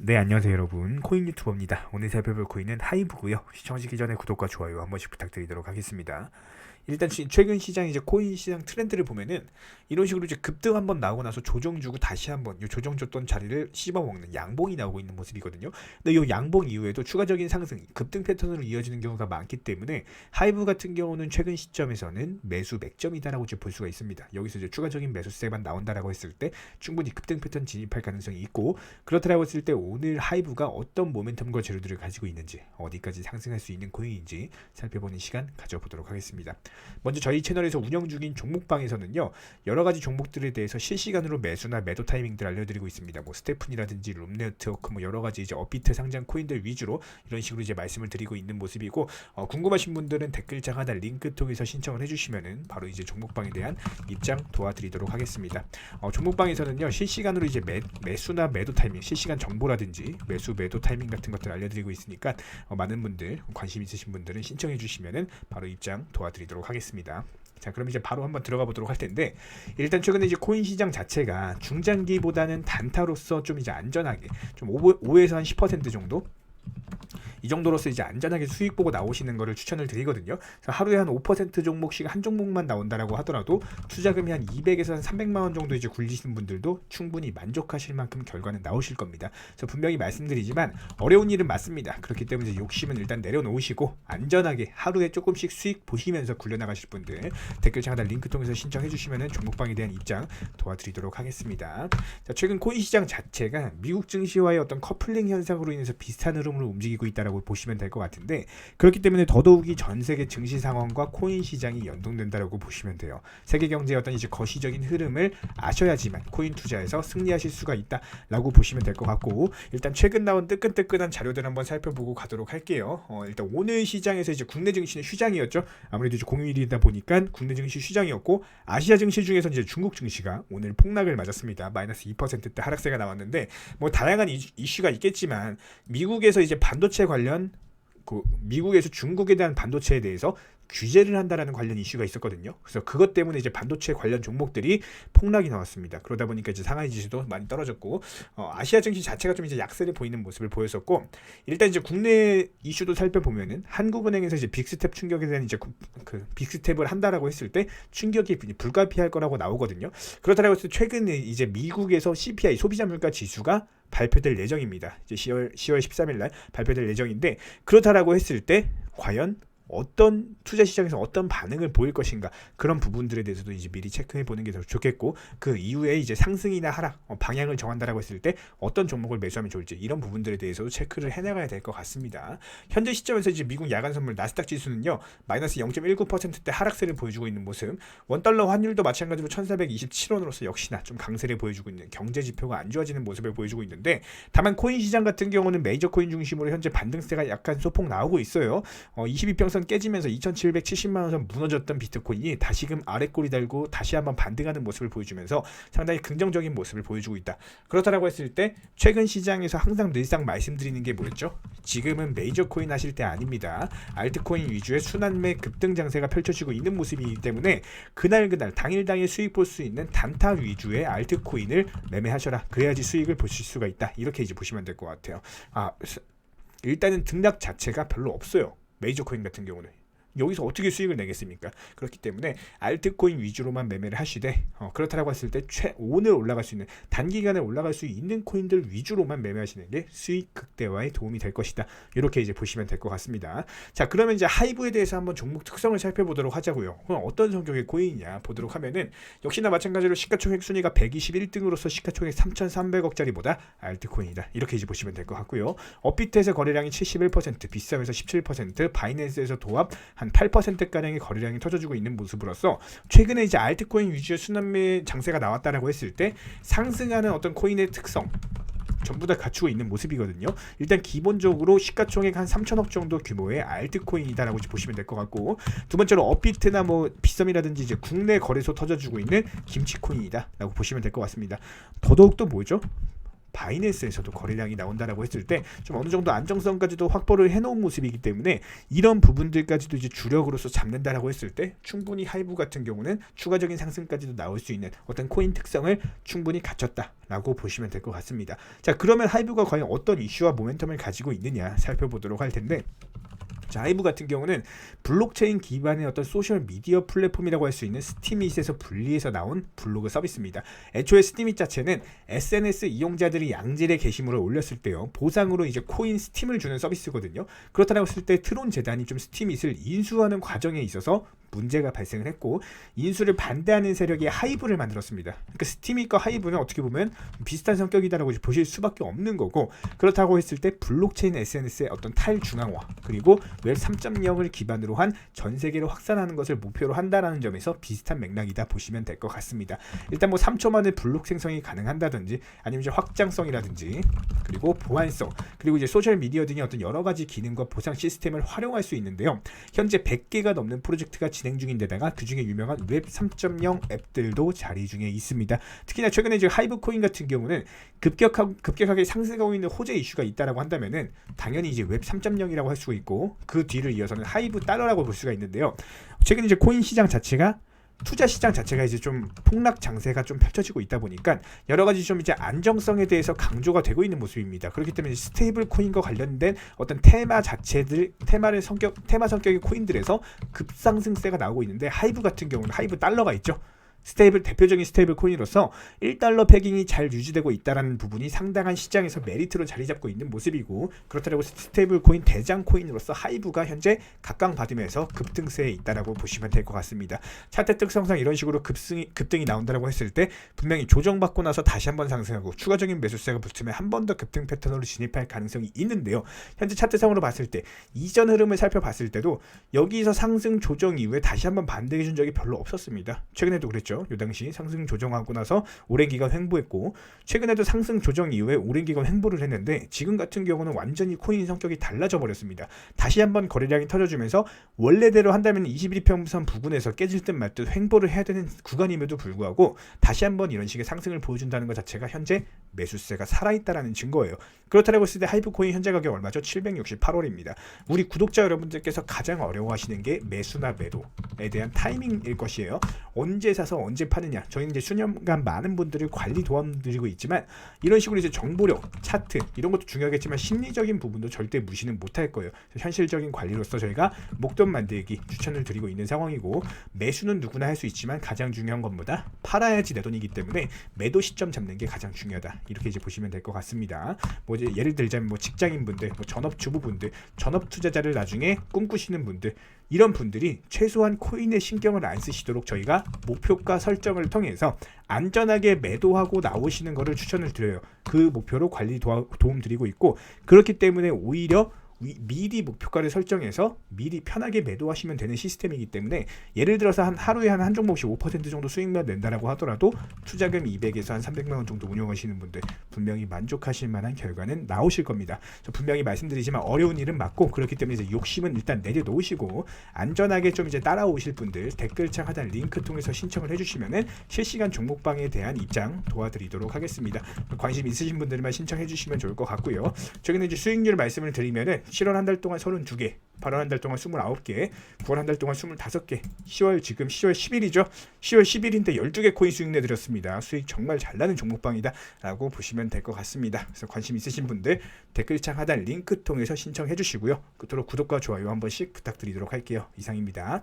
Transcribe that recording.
네, 안녕하세요 여러분. 코인 유튜버입니다. 오늘 살펴볼 코인은 하이브고요. 시청하시기 전에 구독과 좋아요 한 번씩 부탁드리도록 하겠습니다. 일단 최근 시장 이제 코인 시장 트렌드를 보면은 이런 식으로 이제 급등 한번 나오고 나서 조정 주고 다시 한번 이 조정 줬던 자리를 씹어먹는 양봉이 나오고 있는 모습이거든요. 근데 이 양봉 이후에도 추가적인 상승, 급등 패턴으로 이어지는 경우가 많기 때문에 하이브 같은 경우는 최근 시점에서는 매수 맥점이다라고 이제 볼 수가 있습니다. 여기서 이제 추가적인 매수세만 나온다라고 했을 때 충분히 급등 패턴 진입할 가능성이 있고, 그렇다라고 했을 때 오늘 하이브가 어떤 모멘텀과 재료들을 가지고 있는지, 어디까지 상승할 수 있는 코인인지 살펴보는 시간 가져보도록 하겠습니다. 먼저 저희 채널에서 운영 중인 종목방에서는요, 여러 가지 종목들에 대해서 실시간으로 매수나 매도 타이밍들 알려드리고 있습니다. 뭐 스테픈이라든지 룸네트워크, 뭐 여러 가지 이제 업비트 상장 코인들 위주로 이런 식으로 이제 말씀을 드리고 있는 모습이고, 궁금하신 분들은 댓글창 하나 링크 통해서 신청을 해주시면은 바로 이제 종목방에 대한 입장 도와드리도록 하겠습니다. 종목방에서는요, 실시간으로 이제 매수나 매도 타이밍, 실시간 정보라든지 매수 매도 타이밍 같은 것들 알려드리고 있으니까 많은 분들, 관심 있으신 분들은 신청해 주시면은 바로 입장 도와드리도록 하겠습니다. 자, 그럼 이제 바로 한번 들어가 보도록 할 텐데, 일단 최근에 이제 코인 시장 자체가 중장기보다는 단타로서 좀 이제 안전하게 좀 5에서 한 10% 정도 이 정도로서 이제 안전하게 수익 보고 나오시는 거를 추천을 드리거든요. 하루에 한 5% 종목씩 한 종목만 나온다라고 하더라도 투자금이 한 200에서 한 300만 원 정도 이제 굴리시는 분들도 충분히 만족하실 만큼 결과는 나오실 겁니다. 그래서 분명히 말씀드리지만 어려운 일은 맞습니다. 그렇기 때문에 욕심은 일단 내려놓으시고 안전하게 하루에 조금씩 수익 보시면서 굴려나가실 분들 댓글창 하단 링크 통해서 신청해 주시면 종목방에 대한 입장 도와드리도록 하겠습니다. 자, 최근 코인 시장 자체가 미국 증시와의 어떤 커플링 현상으로 인해서 비슷한 흐름으로 움직이고 있다라고 보시면 될 것 같은데, 그렇기 때문에 더더욱이 전 세계 증시 상황과 코인 시장이 연동된다라고 보시면 돼요. 세계 경제의 어떤 이제 거시적인 흐름을 아셔야지만 코인 투자에서 승리하실 수가 있다라고 보시면 될 것 같고, 일단 최근 나온 뜨끈뜨끈한 자료들 한번 살펴보고 가도록 할게요. 일단 오늘 시장에서 이제 국내 증시는 휴장이었죠. 아무래도 이제 공휴일이다 보니까 국내 증시 휴장이었고, 아시아 증시 중에서 이제 중국 증시가 오늘 폭락을 맞았습니다. 마이너스 2%대 하락세가 나왔는데, 뭐 다양한 이슈가 있겠지만 미국에서 이제 반도체 관련 미국에서 중국에 대한 반도체에 대해서 규제를 한다라는 관련 이슈가 있었거든요. 그래서 그것 때문에 이제 반도체 관련 종목들이 폭락이 나왔습니다. 그러다 보니까 이제 상하이 지수도 많이 떨어졌고, 아시아 증시 자체가 좀 이제 약세를 보이는 모습을 보였었고, 일단 이제 국내 이슈도 살펴보면은 한국은행에서 이제 빅스텝 충격에 대한 이제 그 빅스텝을 한다라고 했을 때 충격이 불가피할 거라고 나오거든요. 그렇다고 해서 최근에 이제 미국에서 CPI 소비자 물가 지수가 발표될 예정입니다. 이제 10월 13일 날 발표될 예정인데, 그렇다라고 했을 때 과연 어떤 투자 시장에서 어떤 반응을 보일 것인가, 그런 부분들에 대해서도 이제 미리 체크해 보는 게 더 좋겠고, 그 이후에 이제 상승이나 하락 방향을 정한다라고 했을 때 어떤 종목을 매수하면 좋을지, 이런 부분들에 대해서도 체크를 해나가야 될 것 같습니다. 현재 시점에서 이제 미국 야간 선물 나스닥 지수는요 마이너스 0.19%대 하락세를 보여주고 있는 모습, 원달러 환율도 마찬가지로 1427원으로서 역시나 좀 강세를 보여주고 있는, 경제 지표가 안 좋아지는 모습을 보여주고 있는데, 다만 코인 시장 같은 경우는 메이저 코인 중심으로 현재 반등세가 약간 소폭 나오고 있어요. 22평선 깨지면서 2770만원 선 무너졌던 비트코인이 다시금 아래꼬리 달고 다시 한번 반등하는 모습을 보여주면서 상당히 긍정적인 모습을 보여주고 있다. 그렇다라고 했을 때 최근 시장에서 항상 늘상 말씀드리는 게 뭐였죠? 지금은 메이저 코인 하실 때 아닙니다. 알트코인 위주의 순환매 급등 장세가 펼쳐지고 있는 모습이기 때문에 그날 당일 수익 볼 수 있는 단타 위주의 알트코인을 매매하셔라. 그래야지 수익을 보실 수가 있다. 이렇게 이제 보시면 될 것 같아요. 일단은 등락 자체가 별로 없어요. 메이저 코인 같은 경우는 여기서 어떻게 수익을 내겠습니까? 그렇기 때문에 알트코인 위주로만 매매를 하시되, 그렇다고 했을 때 오늘 올라갈 수 있는, 단기간에 올라갈 수 있는 코인들 위주로만 매매하시는 게 수익 극대화에 도움이 될 것이다. 이렇게 이제 보시면 될 것 같습니다. 자, 그러면 이제 하이브에 대해서 한번 종목 특성을 살펴보도록 하자고요. 그럼 어떤 성격의 코인이냐 보도록 하면은, 역시나 마찬가지로 시가총액 순위가 121등으로서 시가총액 3,300억짜리보다 알트코인이다. 이렇게 이제 보시면 될 것 같고요. 업비트에서 거래량이 71%, 비싸면서 17%, 바이낸스에서 도합 한 8%가량의 거래량이 터져주고 있는 모습으로서 최근에 이제 알트코인 위주의 순환매 장세가 나왔다라고 했을 때 상승하는 어떤 코인의 특성 전부 다 갖추고 있는 모습이거든요. 일단 기본적으로 시가총액 한 3천억 정도 규모의 알트코인이다라고 보시면 될 것 같고, 두 번째로 업비트나 뭐 비썸이라든지 이제 국내 거래소 터져주고 있는 김치코인이다라고 보시면 될 것 같습니다. 더더욱 또 뭐죠? 바이낸스에서도 거래량이 나온다라고 했을 때 좀 어느 정도 안정성까지도 확보를 해놓은 모습이기 때문에 이런 부분들까지도 이제 주력으로서 잡는다라고 했을 때 충분히 하이브 같은 경우는 추가적인 상승까지도 나올 수 있는 어떤 코인 특성을 충분히 갖췄다라고 보시면 될 것 같습니다. 자, 그러면 하이브가 과연 어떤 이슈와 모멘텀을 가지고 있느냐 살펴보도록 할 텐데, 자, 하이브 같은 경우는 블록체인 기반의 어떤 소셜 미디어 플랫폼이라고 할 수 있는 스티밋에서 분리해서 나온 블로그 서비스입니다. 애초에 스티밋 자체는 SNS 이용자들이 양질의 게시물을 올렸을 때요, 보상으로 이제 코인 스팀을 주는 서비스거든요. 그렇다고 했을 때 트론 재단이 좀 스티밋을 인수하는 과정에 있어서 문제가 발생을 했고, 인수를 반대하는 세력이 하이브를 만들었습니다. 그러니까 스티밋과 하이브는 어떻게 보면 비슷한 성격이다라고 보실 수밖에 없는 거고, 그렇다고 했을 때 블록체인 SNS의 어떤 탈중앙화 그리고 웹 3.0을 기반으로 한 전 세계로 확산하는 것을 목표로 한다라는 점에서 비슷한 맥락이다 보시면 될 것 같습니다. 일단 뭐 3초 만에 블록 생성이 가능한다든지 아니면 이제 확장성이라든지 그리고 보안성 그리고 이제 소셜 미디어 등의 어떤 여러 가지 기능과 보상 시스템을 활용할 수 있는데요. 현재 100개가 넘는 프로젝트가 진행 중인데다가 그 중에 유명한 웹 3.0 앱들도 자리 중에 있습니다. 특히나 최근에 이제 하이브 코인 같은 경우는 급격하게 상승하고 있는 호재 이슈가 있다라고 한다면은 당연히 이제 웹 3.0이라고 할 수 있고, 그 뒤를 이어서는 하이브 달러라고 볼 수가 있는데요. 최근 이제 코인 시장 자체가 투자 시장 자체가 이제 좀 폭락 장세가 좀 펼쳐지고 있다 보니까 여러 가지 좀 이제 안정성에 대해서 강조가 되고 있는 모습입니다. 그렇기 때문에 스테이블 코인과 관련된 어떤 테마 성격의 코인들에서 급상승세가 나오고 있는데, 하이브 같은 경우는 하이브 달러가 있죠. 대표적인 스테이블 코인으로서 1달러 패깅이 잘 유지되고 있다는 부분이 상당한 시장에서 메리트로 자리 잡고 있는 모습이고, 그렇다고 스테이블 코인 대장 코인으로서 하이브가 현재 각광받으면서 급등세에 있다라고 보시면 될 것 같습니다. 차트 특성상 이런 식으로 급등이 나온다라고 했을 때 분명히 조정받고 나서 다시 한번 상승하고 추가적인 매수세가 붙으면 한 번 더 급등 패턴으로 진입할 가능성이 있는데요. 현재 차트상으로 봤을 때 이전 흐름을 살펴봤을 때도 여기서 상승 조정 이후에 다시 한번 반등해 준 적이 별로 없었습니다. 최근에도 그랬죠. 요 당시 상승 조정하고 나서 오랜 기간 횡보했고, 최근에도 상승 조정 이후에 오랜 기간 횡보를 했는데, 지금 같은 경우는 완전히 코인 성격이 달라져 버렸습니다. 다시 한번 거래량이 터져주면서 원래대로 한다면 21평선 부근에서 깨질 듯 말 듯 횡보를 해야 되는 구간임에도 불구하고 다시 한번 이런 식의 상승을 보여준다는 것 자체가 현재 매수세가 살아있다라는 증거예요. 그렇다고 했을 때 하이브 코인 현재 가격 얼마죠? 768원입니다. 우리 구독자 여러분들께서 가장 어려워하시는 게 매수나 매도에 대한 타이밍일 것이에요. 언제 사서 언제 파느냐. 저희는 이제 수년간 많은 분들을 관리 도와드리고 있지만, 이런 식으로 이제 정보력, 차트 이런 것도 중요하겠지만 심리적인 부분도 절대 무시는 못할 거예요. 현실적인 관리로서 저희가 목돈 만들기 추천을 드리고 있는 상황이고, 매수는 누구나 할 수 있지만 가장 중요한 것보다 팔아야지 내 돈이기 때문에 매도 시점 잡는 게 가장 중요하다. 이렇게 이제 보시면 될 것 같습니다. 뭐 이제 예를 들자면 뭐 직장인분들, 뭐 전업주부분들, 전업 투자자를 나중에 꿈꾸시는 분들, 이런 분들이 최소한 코인에 신경을 안 쓰시도록 저희가 목표가 설정을 통해서 안전하게 매도하고 나오시는 것을 추천을 드려요. 그 목표로 관리 도움 드리고 있고, 그렇기 때문에 오히려 미리 목표가를 설정해서 미리 편하게 매도하시면 되는 시스템이기 때문에, 예를 들어서 하루에 한 종목씩 5% 정도 수익만 낸다라고 하더라도 투자금 200에서 한 300만 원 정도 운용하시는 분들 분명히 만족하실 만한 결과는 나오실 겁니다. 분명히 말씀드리지만 어려운 일은 맞고, 그렇기 때문에 이제 욕심은 일단 내려놓으시고 안전하게 좀 이제 따라오실 분들 댓글창 하단 링크 통해서 신청을 해주시면은 실시간 종목방에 대한 입장 도와드리도록 하겠습니다. 관심 있으신 분들만 신청해 주시면 좋을 것 같고요. 최근에 이제 수익률 말씀을 드리면은 7월 한 달 동안 32개, 8월 한 달 동안 29개, 9월 한 달 동안 25개, 10월 지금 10월 10일이죠. 10월 10일인데 12개 코인 수익 내드렸습니다. 수익 정말 잘 나는 종목방이다 라고 보시면 될 것 같습니다. 그래서 관심 있으신 분들 댓글창 하단 링크 통해서 신청해 주시고요. 끝으로 구독과 좋아요 한 번씩 부탁드리도록 할게요. 이상입니다.